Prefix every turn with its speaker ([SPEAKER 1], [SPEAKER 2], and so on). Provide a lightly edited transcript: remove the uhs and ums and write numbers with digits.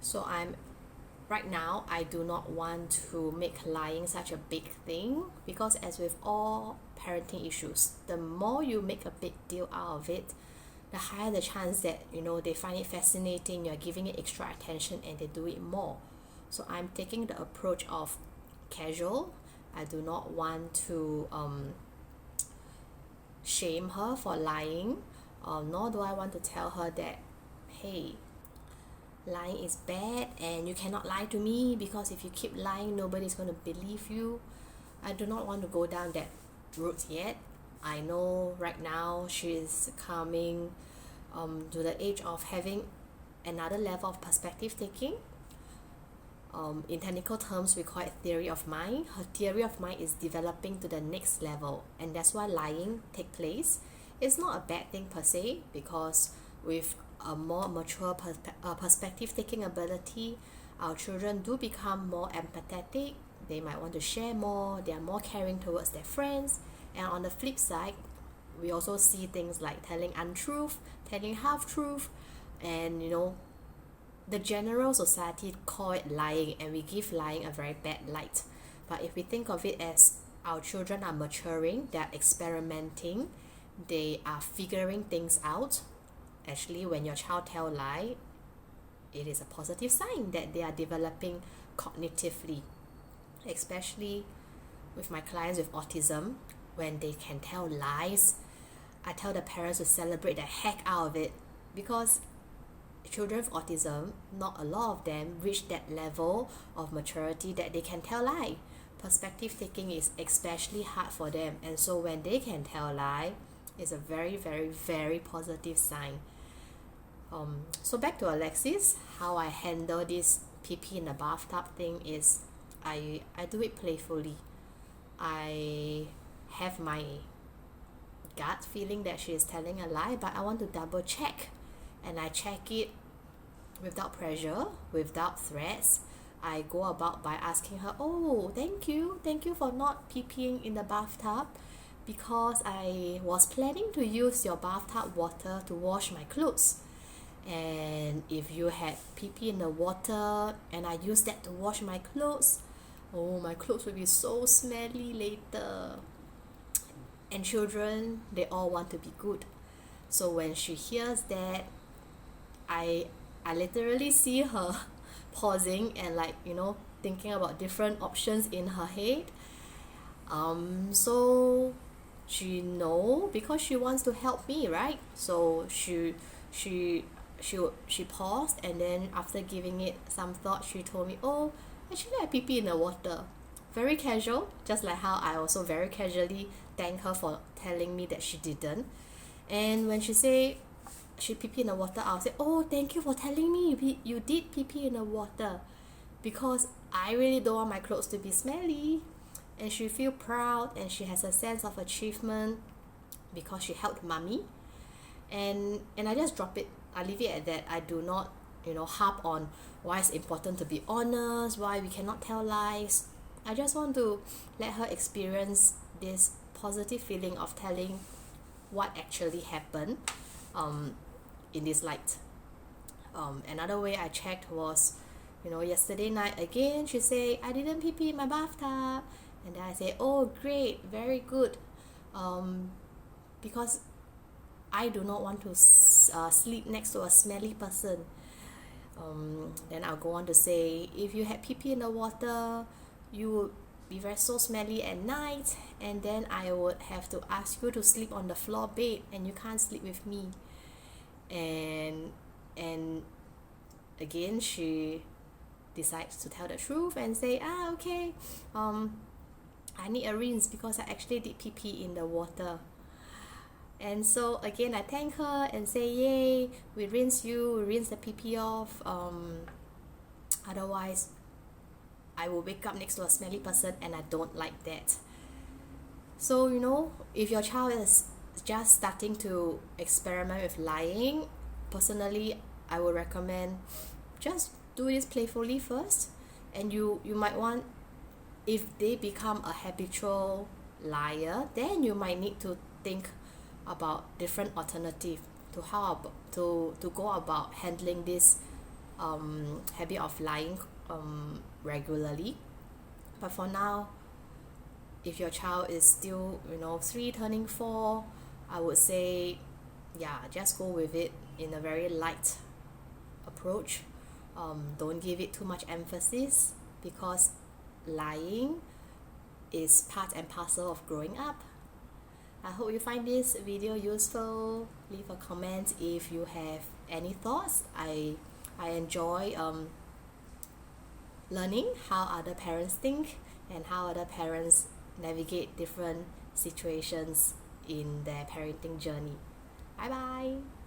[SPEAKER 1] So right now, I do not want to make lying such a big thing, because as with all parenting issues, the more you make a big deal out of it, the higher the chance that they find it fascinating, you're giving it extra attention, and they do it more. So I'm taking the approach of casual. I do not want to shame her for lying, nor do I want to tell her that, hey, lying is bad and you cannot lie to me, because if you keep lying, nobody's going to believe you. I do not want to go down that route yet. I know right now she's coming to the age of having another level of perspective taking. In technical terms, we call it theory of mind. Her theory of mind is developing to the next level, and that's why lying take place. It's not a bad thing per se, because with a more mature perspective taking ability, our children do become more empathetic. They might want to share more. They are more caring towards their friends. And on the flip side, we also see things like telling untruth, telling half truth, and the general society call it lying, and we give lying a very bad light. But if we think of it as our children are maturing, they are experimenting, they are figuring things out. Actually, when your child tell lie, it is a positive sign that they are developing cognitively. Especially with my clients with autism, when they can tell lies, I tell the parents to celebrate the heck out of it, because children with autism, not a lot of them reach that level of maturity that they can tell lie. Perspective taking is especially hard for them, and so when they can tell lie, it's a very, very, very positive sign. So back to Alexis, how I handle this pee in the bathtub thing is I do it playfully. I have my gut feeling that she is telling a lie, but I want to double check, and I check it without pressure, without threats. I go about by asking her, oh, thank you for not peeing in the bathtub, because I was planning to use your bathtub water to wash my clothes. And if you had pee in the water and I use that to wash my clothes, oh, my clothes will be so smelly later. And children, they all want to be good. So when she hears that, I literally see her pausing and thinking about different options in her head. So she know, because she wants to help me, right? So she paused, and then after giving it some thought, she told me, oh, actually I pee in the water. Very casual, just like how I also very casually thank her for telling me that she didn't. And when she say she pee in the water, I'll say, oh, thank you for telling me you did pee in the water, because I really don't want my clothes to be smelly. And she feel proud, and she has a sense of achievement because she helped mommy. And I just drop it. I leave it at that. I do not harp on why it's important to be honest, why we cannot tell lies. I just want to let her experience this positive feeling of telling what actually happened in this light. Another way I checked was, yesterday night again, she said, I didn't pee in my bathtub. And then I say, oh, great, very good. Because I do not want to sleep next to a smelly person. Then I'll go on to say, if you had pee in the water, you would be very so smelly at night, and then I would have to ask you to sleep on the floor bed, and you can't sleep with me. And again, she decides to tell the truth and say, okay, I need a rinse because I actually did pee in the water. And so again, I thank her and say, yay, we rinse the pee off. Otherwise, I will wake up next to a smelly person, and I don't like that. So, if your child is just starting to experiment with lying, personally, I would recommend just do this playfully first. And you might want, if they become a habitual liar, then you might need to think about different alternative to how to go about handling this habit of lying regularly. But for now, if your child is still 3 turning 4, I would say just go with it in a very light approach. Don't give it too much emphasis, because lying is part and parcel of growing up. I hope you find this video useful. Leave a comment if you have any thoughts. I enjoy learning how other parents think and how other parents navigate different situations in their parenting journey. Bye bye.